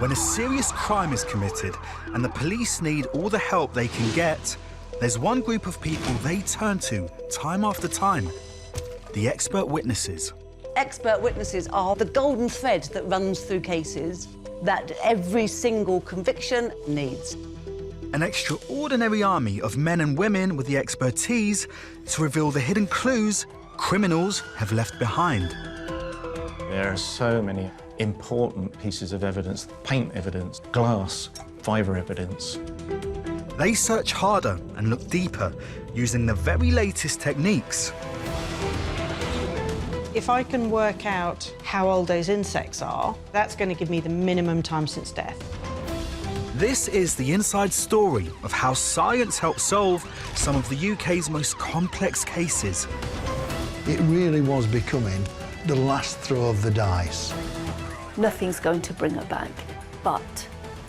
When a serious crime is committed and the police need all the help they can get, there's one group of people they turn to time after time: the expert witnesses. Expert witnesses are the golden thread that runs through cases that every single conviction needs. An extraordinary army of men and women with the expertise to reveal the hidden clues criminals have left behind. There are so many important pieces of evidence: paint evidence, glass, fibre evidence. They search harder and look deeper using the very latest techniques. If I can work out how old those insects are, that's going to give me the minimum time since death. This is the inside story of how science helps solve some of the UK's most complex cases. It really was becoming the last throw of the dice. Nothing's going to bring her back, but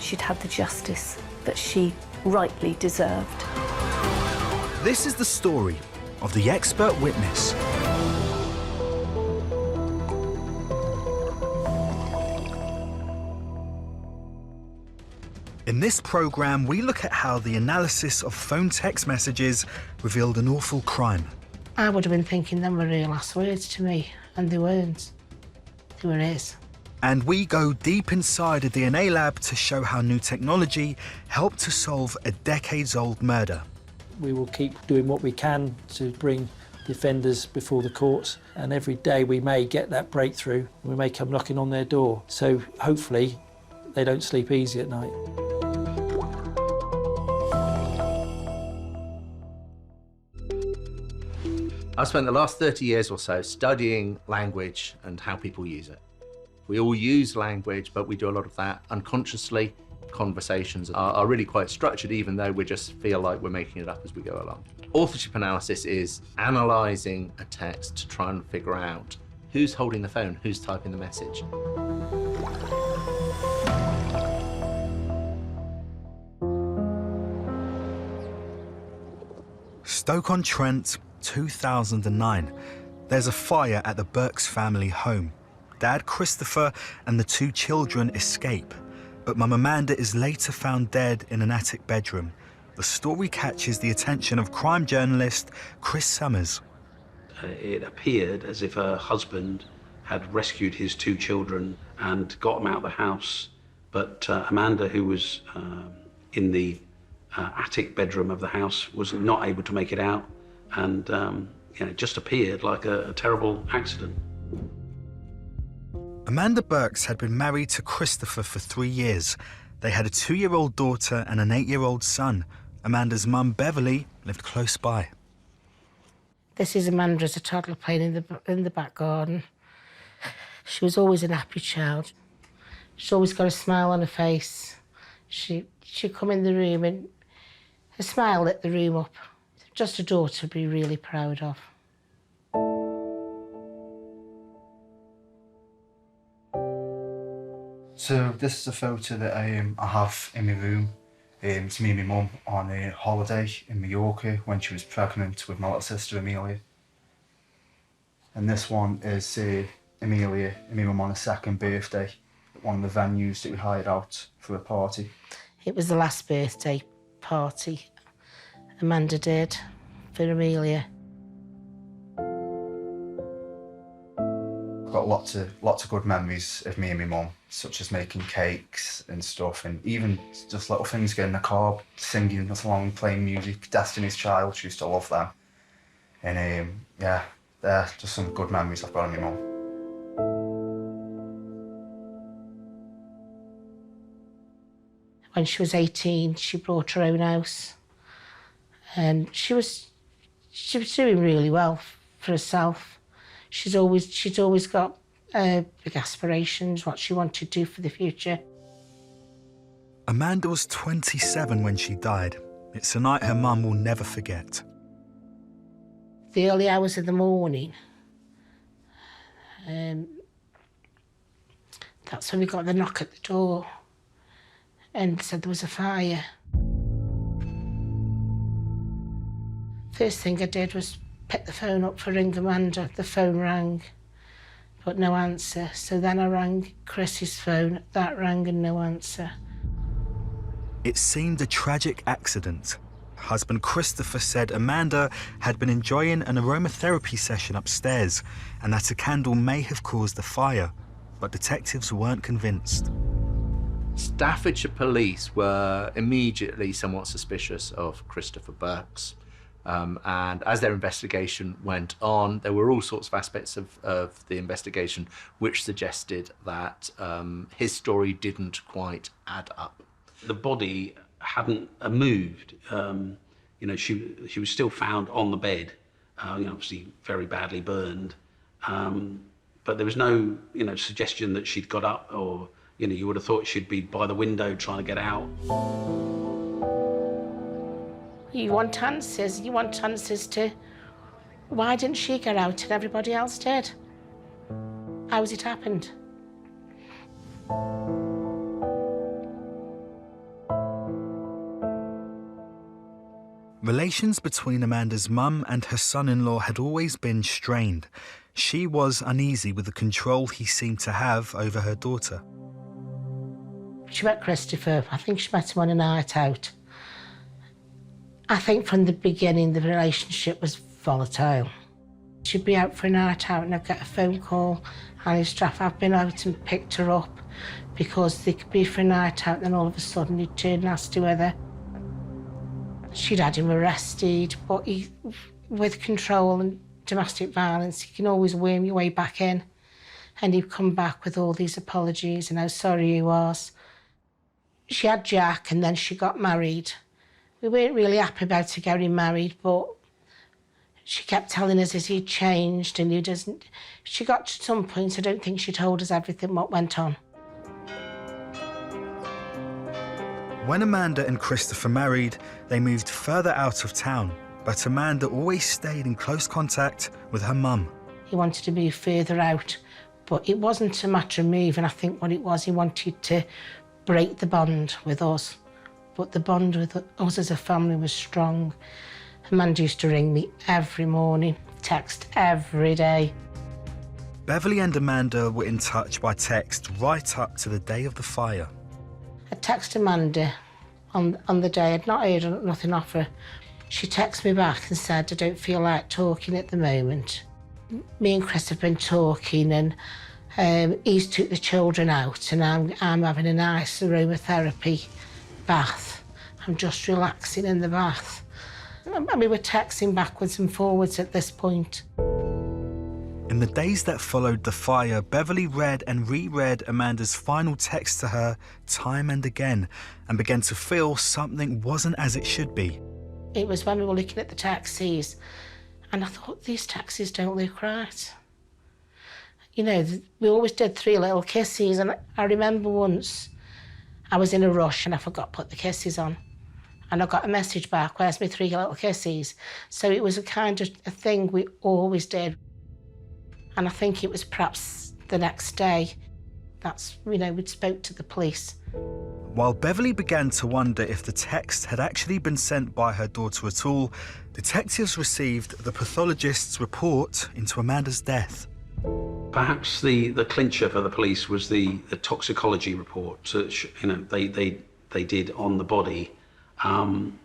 she'd have the justice that she rightly deserved. This is the story of the expert witness. In this programme, we look at how the analysis of phone text messages revealed an awful crime. I would have been thinking them were her last words to me, and they weren't. They were his. And we go deep inside a DNA lab to show how new technology helped to solve a decades-old murder. We will keep doing what we can to bring the offenders before the courts, and every day we may get that breakthrough. We may come knocking on their door, so hopefully they don't sleep easy at night. I've spent the last 30 years or so studying language and how people use it. We all use language, but we do a lot of that unconsciously. Conversations are really quite structured, even though we just feel like we're making it up as we go along. Authorship analysis is analysing a text to try and figure out who's holding the phone, who's typing the message. Stoke-on-Trent, 2009. There's a fire at the Burke's family home. Dad Christopher and the two children escape, but Mum Amanda is later found dead in an attic bedroom. The story catches the attention of crime journalist Chris Summers. It appeared as if her husband had rescued his two children and got them out of the house, but Amanda, who was in the attic bedroom of the house, was not able to make it out, and it just appeared like a terrible accident. Amanda Burks had been married to Christopher for 3 years. They had a 2-year-old daughter and an 8-year-old son. Amanda's mum, Beverly, lived close by. This is Amanda as a toddler playing in the back garden. She was always an happy child. She's always got a smile on her face. She'd come in the room and her smile lit the room up. Just a daughter to be really proud of. So this is a photo that I have in my room. It's me and my mum on a holiday in Mallorca when she was pregnant with my little sister Amelia. And this one is Amelia and my mum on her 2nd birthday at one of the venues that we hired out for a party. It was the last birthday party Amanda did for Amelia. I've got lots of good memories of me and my mum, such as making cakes and stuff, and even just little things, getting in the car, singing along, playing music. Destiny's Child, she used to love them. And yeah, they're just some good memories I've got of my mum. When she was 18, she bought her own house, and she was doing really well for herself. She's always got big aspirations, what she wanted to do for the future. Amanda was 27 when she died. It's a night her mum will never forget. The early hours of the morning, that's when we got the knock at the door and said there was a fire. First thing I did was pick the phone up for ring Amanda. The phone rang. but no answer. So then I rang Chris's phone, that rang and no answer. It seemed a tragic accident. Husband Christopher said Amanda had been enjoying an aromatherapy session upstairs and that a candle may have caused the fire, but detectives weren't convinced. Staffordshire Police were immediately somewhat suspicious of Christopher Burke's. And as their investigation went on, there were all sorts of aspects of the investigation which suggested that his story didn't quite add up. The body hadn't moved. You know, she was still found on the bed, you know, obviously very badly burned. But there was no, you know, suggestion that she'd got up, or, you know, you would have thought she'd be by the window trying to get out. You want answers to why didn't she get out and everybody else did? How has it happened? Relations between Amanda's mum and her son-in-law had always been strained. She was uneasy with the control he seemed to have over her daughter. She met Christopher. I think she met him on a night out. I think from the beginning the relationship was volatile. She'd be out for a night out and I'd get a phone call and his staff have been out and picked her up because they could be for a night out and then all of a sudden he'd turn nasty with her. She'd had him arrested, but with control and domestic violence, you can always worm your way back in. And he'd come back with all these apologies and how sorry he was. She had Jack and then she got married. We weren't really happy about her getting married, but she kept telling us that he'd changed and he doesn't. She got to some point, I don't think she told us everything what went on. When Amanda and Christopher married, they moved further out of town, but Amanda always stayed in close contact with her mum. He wanted to move further out, but it wasn't a matter of moving. I think what it was, he wanted to break the bond with us. But the bond with us as a family was strong. Amanda used to ring me every morning, text every day. Beverly and Amanda were in touch by text right up to the day of the fire. I texted Amanda on the day. I'd not heard nothing off her. She texted me back and said, I don't feel like talking at the moment. Me and Chris have been talking and he's took the children out and I'm having a nice aromatherapy bath. I'm just relaxing in the bath. And we were texting backwards and forwards at this point. In the days that followed the fire, Beverly read and reread Amanda's final text to her time and again and began to feel something wasn't as it should be. It was when we were looking at the taxis and I thought, these taxis don't look right. You know, we always did 3 little kisses and I remember once I was in a rush and I forgot to put the kisses on. And I got a message back, where's my 3 little kisses? So it was a kind of a thing we always did. And I think it was perhaps the next day that's, you know, we'd spoke to the police. While Beverly began to wonder if the text had actually been sent by her daughter at all, detectives received the pathologist's report into Amanda's death. Perhaps the clincher for the police was the toxicology report that, you know, they did on the body. And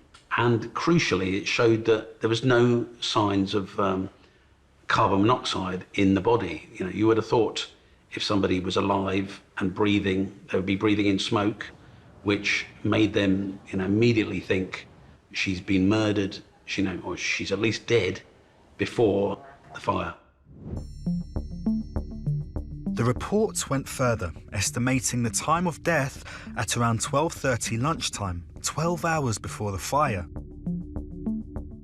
crucially, it showed that there was no signs of carbon monoxide in the body. You know, you would have thought if somebody was alive and breathing, they would be breathing in smoke, which made them, you know, immediately think she's been murdered, you know, or she's at least dead before the fire. The report went further, estimating the time of death at around 12:30 lunchtime, 12 hours before the fire.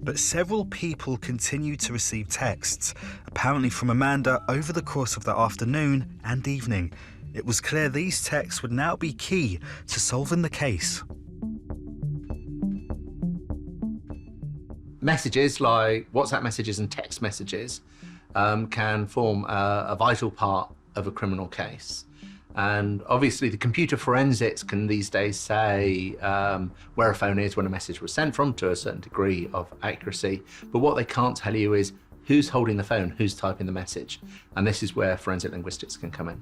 But several people continued to receive texts, apparently from Amanda, over the course of the afternoon and evening. It was clear these texts would now be key to solving the case. Messages like WhatsApp messages and text messages can form a vital part of a criminal case. And obviously the computer forensics can these days say where a phone is when a message was sent from to a certain degree of accuracy, but what they can't tell you is who's holding the phone, who's typing the message. And this is where forensic linguistics can come in.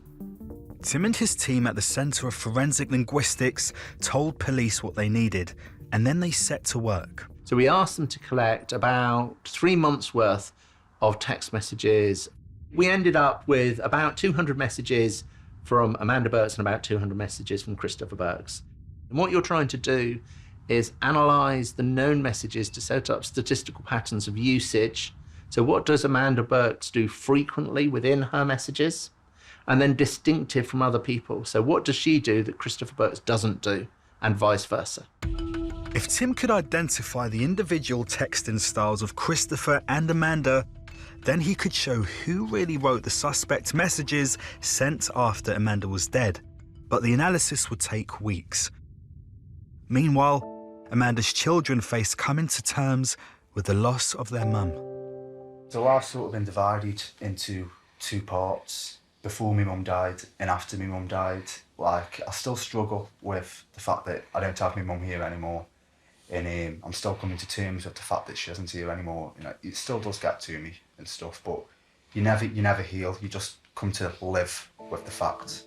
Tim and his team at the Centre of Forensic Linguistics told police what they needed, and then they set to work. So we asked them to collect about 3 months' worth of text messages. We ended up with about 200 messages from Amanda Burke's and about 200 messages from Christopher Burke's. And what you're trying to do is analyse the known messages to set up statistical patterns of usage. So what does Amanda Burke's do frequently within her messages? And then distinctive from other people. So what does she do that Christopher Burke's doesn't do, and vice versa? If Tim could identify the individual texting styles of Christopher and Amanda, then he could show who really wrote the suspect's messages sent after Amanda was dead. But the analysis would take weeks. Meanwhile, Amanda's children faced coming to terms with the loss of their mum. So I've sort of been divided into 2 parts. Before my mum died and after my mum died. Like, I still struggle with the fact that I don't have my mum here anymore. And I'm still coming to terms with the fact that she isn't here anymore. You know, it still does get to me and stuff, but you never heal. You just come to live with the fact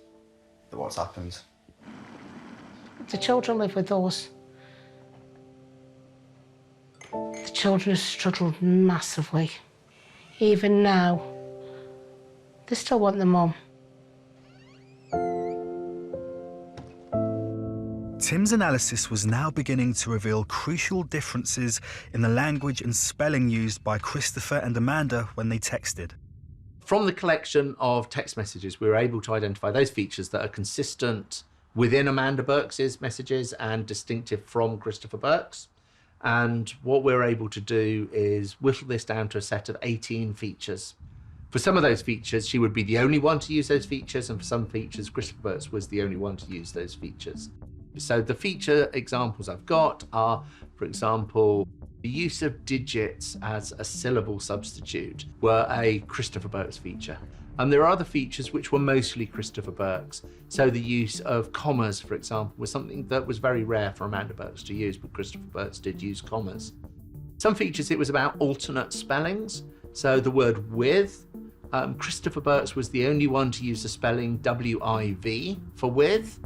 that what's happened. The children live with us. The children have struggled massively. Even now, they still want their mum. Tim's analysis was now beginning to reveal crucial differences in the language and spelling used by Christopher and Amanda when they texted. From the collection of text messages, we were able to identify those features that are consistent within Amanda Burke's messages and distinctive from Christopher Burke's. And what we're able to do is whittle this down to a set of 18 features. For some of those features, she would be the only one to use those features, and for some features, Christopher Burke's was the only one to use those features. So the feature examples I've got are, for example, the use of digits as a syllable substitute were a Christopher Burke's feature. And there are other features which were mostly Christopher Burke's. So the use of commas, for example, was something that was very rare for Amanda Burke's to use, but Christopher Burke's did use commas. Some features, it was about alternate spellings. So the word with, Christopher Burke's was the only one to use the spelling W-I-V for with.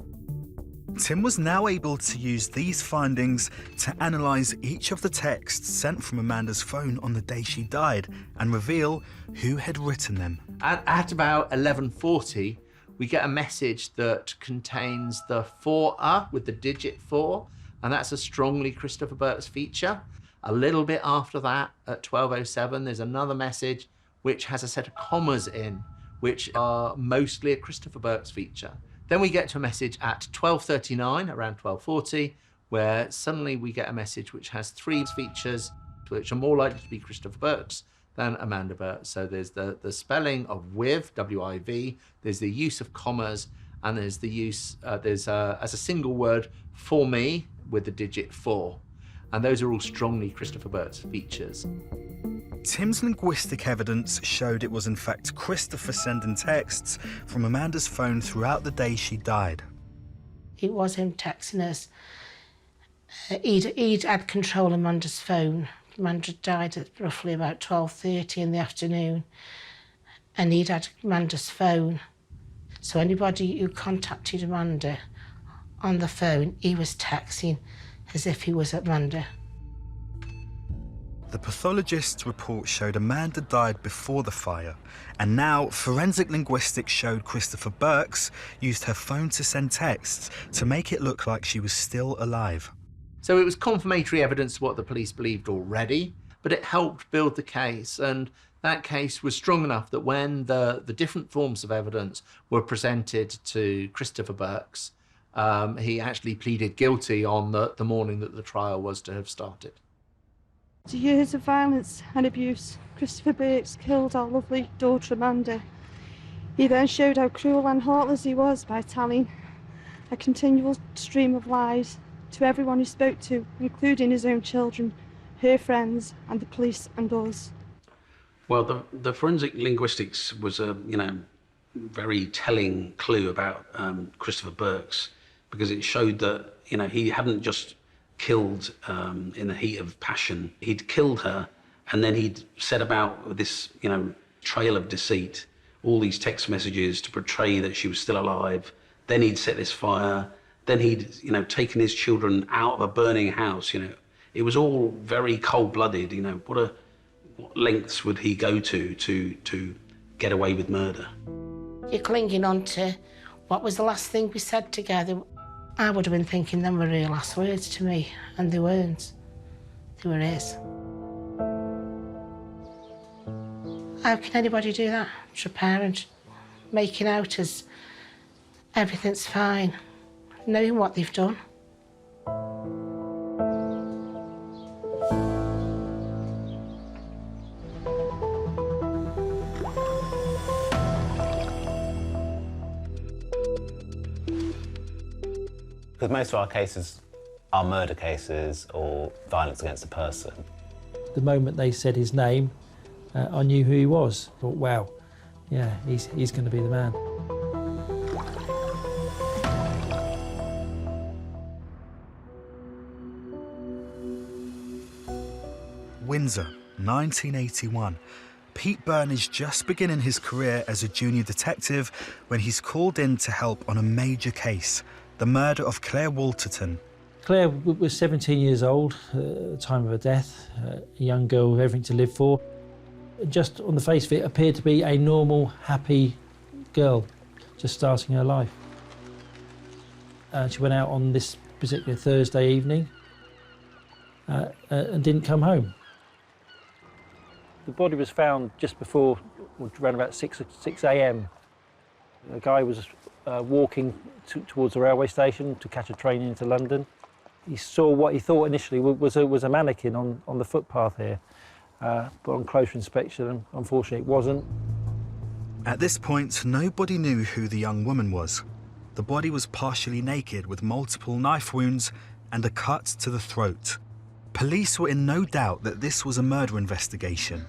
Tim was now able to use these findings to analyse each of the texts sent from Amanda's phone on the day she died and reveal who had written them. At about 11:40, we get a message that contains the 4 with the digit 4, and that's a strongly Christopher Burke's feature. A little bit after that, at 12:07, there's another message which has a set of commas in, which are mostly a Christopher Burke's feature. Then we get to a message at 12:39, around 12:40, where suddenly we get a message which has 3 features which are more likely to be Christopher Burke's than Amanda Burke. So there's the spelling of with, W-I-V, there's the use of commas, and there's the use, as a single word, for me, with the digit 4. And those are all strongly Christopher Burke's features. Tim's linguistic evidence showed it was in fact Christopher sending texts from Amanda's phone throughout the day she died. It was him texting us. He'd had control of Amanda's phone. Amanda died at roughly about 12:30 in the afternoon, and he'd had Amanda's phone. So anybody who contacted Amanda on the phone, he was texting as if he was Amanda. The pathologist's report showed Amanda died before the fire, and now forensic linguistics showed Christopher Burke's used her phone to send texts to make it look like she was still alive. So it was confirmatory evidence of what the police believed already, but it helped build the case, and that case was strong enough that when the different forms of evidence were presented to Christopher Burke's, he actually pleaded guilty on the morning that the trial was to have started. After years of violence and abuse, Christopher Burke's killed our lovely daughter Amanda. He then showed how cruel and heartless he was by telling a continual stream of lies to everyone he spoke to, including his own children, her friends, and the police and us. Well, the forensic linguistics was a very telling clue about Christopher Burke's, because it showed that he hadn't just killed in the heat of passion. He'd killed her And then he'd set about this, trail of deceit, all these text messages to portray that she was still alive. Then he'd set this fire. Then he'd, taken his children out of a burning house. It was all very cold-blooded. What lengths would he go to get away with murder? You're clinging on to what was the last thing we said together. I would have been thinking them were her last words to me, and they weren't. They were his. How can anybody do that to a parent? Making out as everything's fine, knowing what they've done. Because most of our cases are murder cases or violence against a person. The moment they said his name, I knew who he was. I thought, wow, yeah, he's going to be the man. Windsor, 1981. Pete Byrne is just beginning his career as a junior detective when he's called in to help on a major case, the murder of Claire Walterton. Claire was 17 years old at the time of her death, a young girl with everything to live for. Just on the face of it, appeared to be a normal, happy girl, just starting her life. She went out on this particular Thursday evening and didn't come home. The body was found just before, around about 6 a.m. The guy was walking towards the railway station to catch a train into London. He saw what he thought initially was a mannequin on the footpath here, but on closer inspection, unfortunately, it wasn't. At this point, nobody knew who the young woman was. The body was partially naked with multiple knife wounds and a cut to the throat. Police were in no doubt that this was a murder investigation.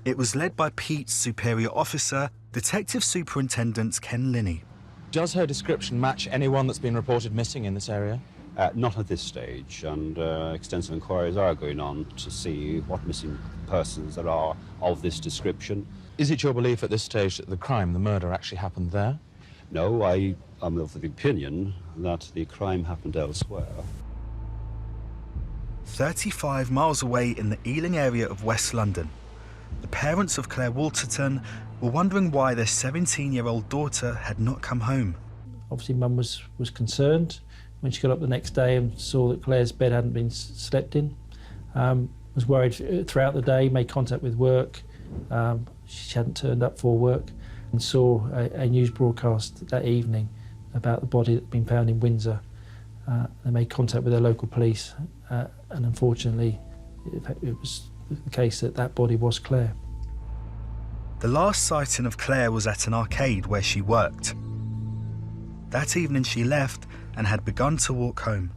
It was led by Pete's superior officer, Detective Superintendent Ken Linney. Does her description match anyone that's been reported missing in this area? Not at this stage, and extensive inquiries are going on to see what missing persons there are of this description. Is it your belief at this stage that the crime, the murder, actually happened there? No, I am of the opinion that the crime happened elsewhere. 35 miles away in the Ealing area of West London, the parents of Claire Walterton were wondering why their 17-year-old daughter had not come home. Obviously, Mum was concerned when she got up the next day and saw that Claire's bed hadn't been slept in. Was worried throughout the day, made contact with work. She hadn't turned up for work and saw a news broadcast that evening about the body that had been found in Windsor. They made contact with their local police and unfortunately it was the case that that body was Claire. The last sighting of Claire was at an arcade where she worked. That evening she left and had begun to walk home.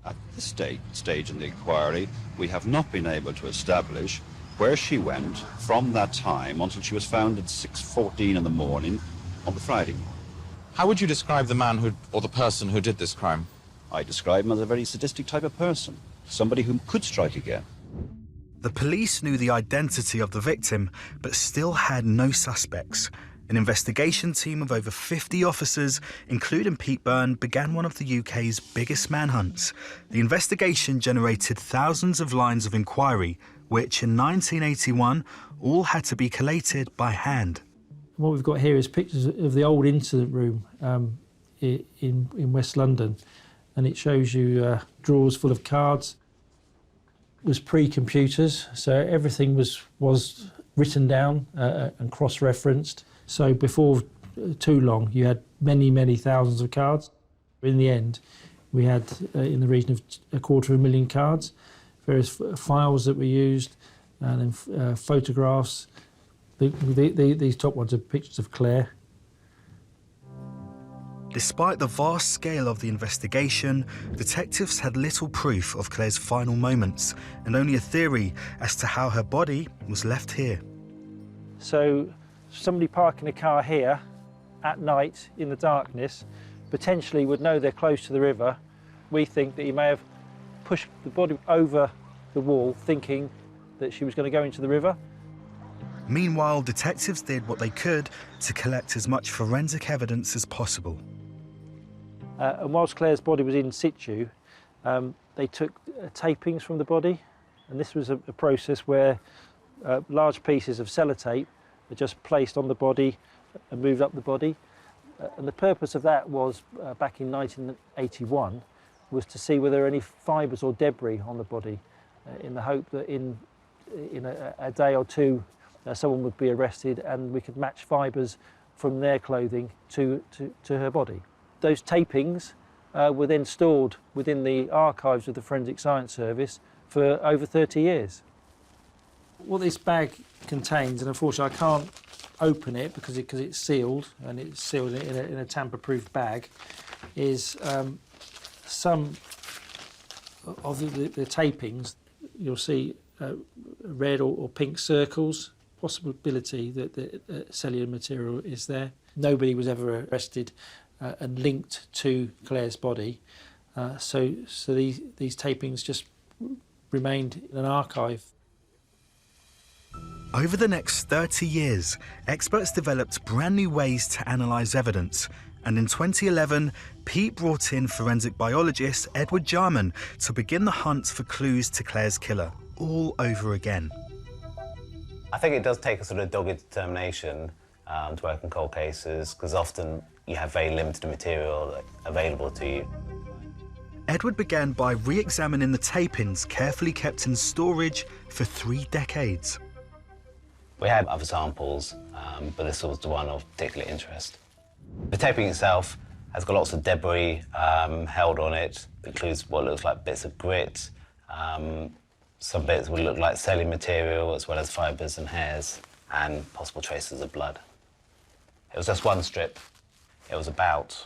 At this stage in the inquiry, we have not been able to establish where she went from that time until she was found at 6:14 in the morning on the Friday morning. How would you describe the man or the person who did this crime? I describe him as a very sadistic type of person, somebody who could strike again. The police knew the identity of the victim, but still had no suspects. An investigation team of over 50 officers, including Pete Byrne, began one of the UK's biggest manhunts. The investigation generated thousands of lines of inquiry, which in 1981 all had to be collated by hand. What we've got here is pictures of the old incident room in West London, and it shows you drawers full of cards. It was pre-computers, so everything was written down and cross-referenced. So before too long, you had many, many thousands of cards. In the end, we had in the region of 250,000 cards, various files that were used, and then photographs. These top ones are pictures of Claire. Despite the vast scale of the investigation, detectives had little proof of Claire's final moments and only a theory as to how her body was left here. So somebody parking a car here at night in the darkness potentially would know they're close to the river. We think that he may have pushed the body over the wall thinking that she was going to go into the river. Meanwhile, detectives did what they could to collect as much forensic evidence as possible. And whilst Claire's body was in situ, they took tapings from the body, and this was a process where large pieces of sellotape are just placed on the body and moved up the body. And the purpose of that was, back in 1981, was to see whether there were any fibres or debris on the body, in the hope that in a day or two someone would be arrested and we could match fibres from their clothing to her body. Those tapings were then stored within the archives of the Forensic Science Service for over 30 years. What this bag contains, and unfortunately I can't open it because it's sealed, and it's sealed in a tamper-proof bag, is some of the tapings. You'll see red or pink circles, possibility that the cellular material is there. Nobody was ever arrested and linked to Claire's body, so these tapings just remained in an archive. Over the next 30 years, experts developed brand new ways to analyse evidence, and in 2011, Pete brought in forensic biologist Edward Jarman to begin the hunt for clues to Claire's killer, all over again. I think it does take a sort of dogged determination to work in cold cases, because often you have very limited material available to you. Edward began by re-examining the tapings carefully kept in storage for 3 decades. We had other samples, but this was the one of particular interest. The taping itself has got lots of debris held on it. It includes what looks like bits of grit. Some bits would look like cellular material, as well as fibres and hairs, and possible traces of blood. It was just one strip. It was about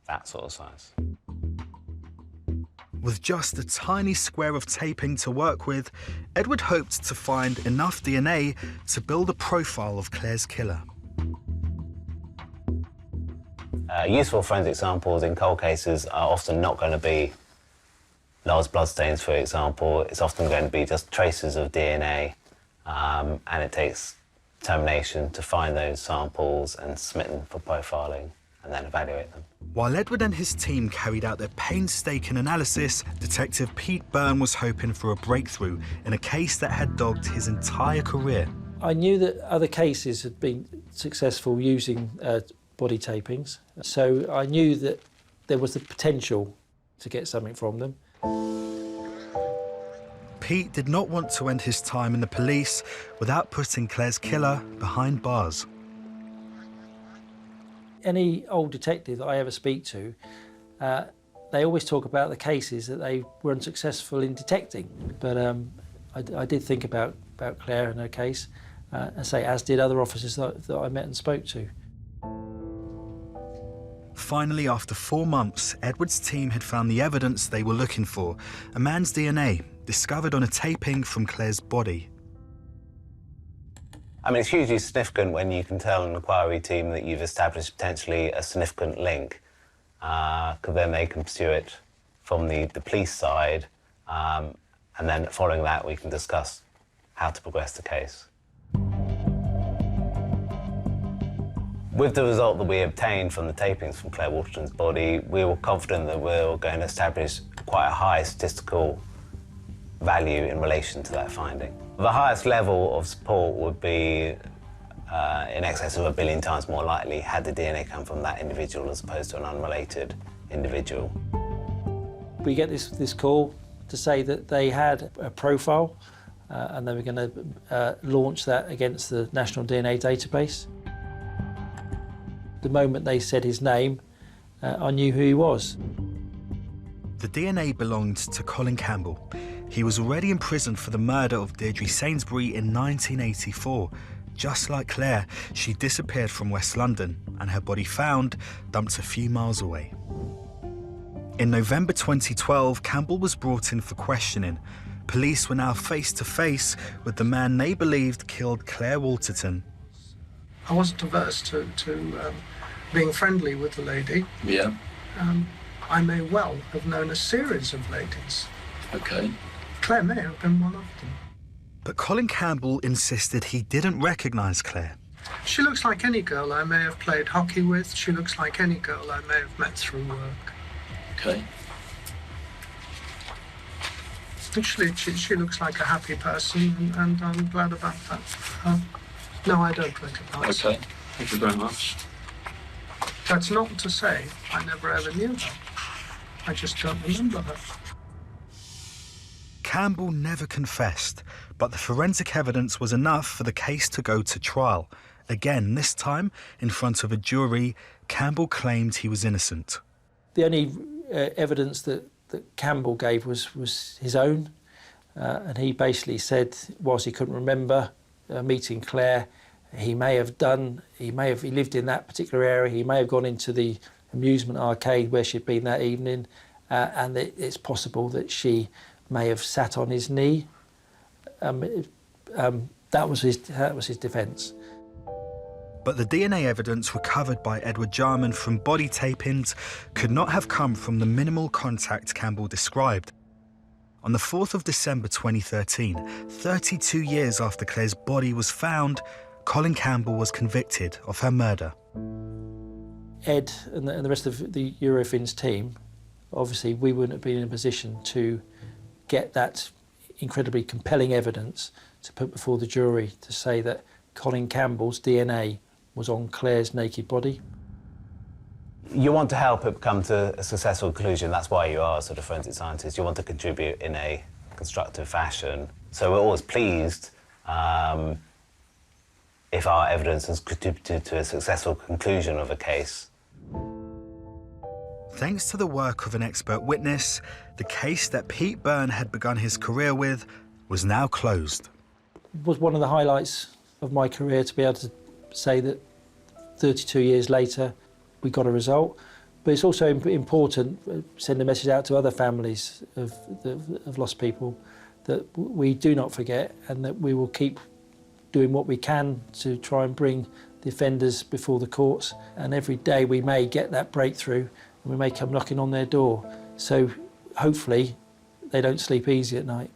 that sort of size. With just a tiny square of taping to work with, Edward hoped to find enough DNA to build a profile of Claire's killer. Useful forensic samples in cold cases are often not going to be large bloodstains, for example. It's often going to be just traces of DNA, and it takes determination to find those samples and submit them for profiling and then evaluate them. While Edward and his team carried out their painstaking analysis, Detective Pete Byrne was hoping for a breakthrough in a case that had dogged his entire career. I knew that other cases had been successful using body tapings, so I knew that there was the potential to get something from them. Pete did not want to end his time in the police without putting Claire's killer behind bars. Any old detective that I ever speak to, they always talk about the cases that they were unsuccessful in detecting. But I did think about Claire and her case, and say, as did other officers that I met and spoke to. Finally, after 4 months, Edward's team had found the evidence they were looking for, a man's DNA discovered on a taping from Claire's body. I mean, it's hugely significant when you can tell an inquiry team that you've established potentially a significant link, because then they can pursue it from the police side, and then following that we can discuss how to progress the case. With the result that we obtained from the tapings from Claire Waterton's body, we were confident that we were going to establish quite a high statistical value in relation to that finding. The highest level of support would be in excess of 1 billion times more likely had the DNA come from that individual as opposed to an unrelated individual. We get this call to say that they had a profile and they were going to launch that against the National DNA Database. The moment they said his name, I knew who he was. The DNA belonged to Colin Campbell. He was already in prison for the murder of Deirdre Sainsbury in 1984. Just like Claire, she disappeared from West London and her body found dumped a few miles away. In November 2012, Campbell was brought in for questioning. Police were now face to face with the man they believed killed Claire Waterton. I wasn't averse to being friendly with the lady. Yeah. I may well have known a series of ladies. Okay. Claire may have been one of them. But Colin Campbell insisted he didn't recognise Claire. She looks like any girl I may have played hockey with. She looks like any girl I may have met through work. Okay. Actually, she looks like a happy person, and I'm glad about that. No, I don't recognise her. Okay, thank you very much. That's not to say I never ever knew her. I just don't remember her. Campbell never confessed, but the forensic evidence was enough for the case to go to trial. Again, this time, in front of a jury, Campbell claimed he was innocent. The only evidence that Campbell gave was his own, and he basically said, whilst he couldn't remember meeting Claire, he lived in that particular area, he may have gone into the amusement arcade where she'd been that evening, and it's possible that she may have sat on his knee. That was his defence. But the DNA evidence recovered by Edward Jarman from body tape-ins could not have come from the minimal contact Campbell described. On the 4th of December 2013, 32 years after Claire's body was found, Colin Campbell was convicted of her murder. Ed and the rest of the Eurofins team, obviously we wouldn't have been in a position to get that incredibly compelling evidence to put before the jury to say that Colin Campbell's DNA was on Claire's naked body. You want to help it come to a successful conclusion. That's why you are a sort of forensic scientist. You want to contribute in a constructive fashion. So we're always pleased if our evidence has contributed to a successful conclusion of a case. Thanks to the work of an expert witness, the case that Pete Byrne had begun his career with was now closed. It was one of the highlights of my career to be able to say that 32 years later we got a result. But it's also important to send a message out to other families of lost people that we do not forget, and that we will keep doing what we can to try and bring the offenders before the courts. And every day we may get that breakthrough and we may come knocking on their door. So hopefully they don't sleep easy at night.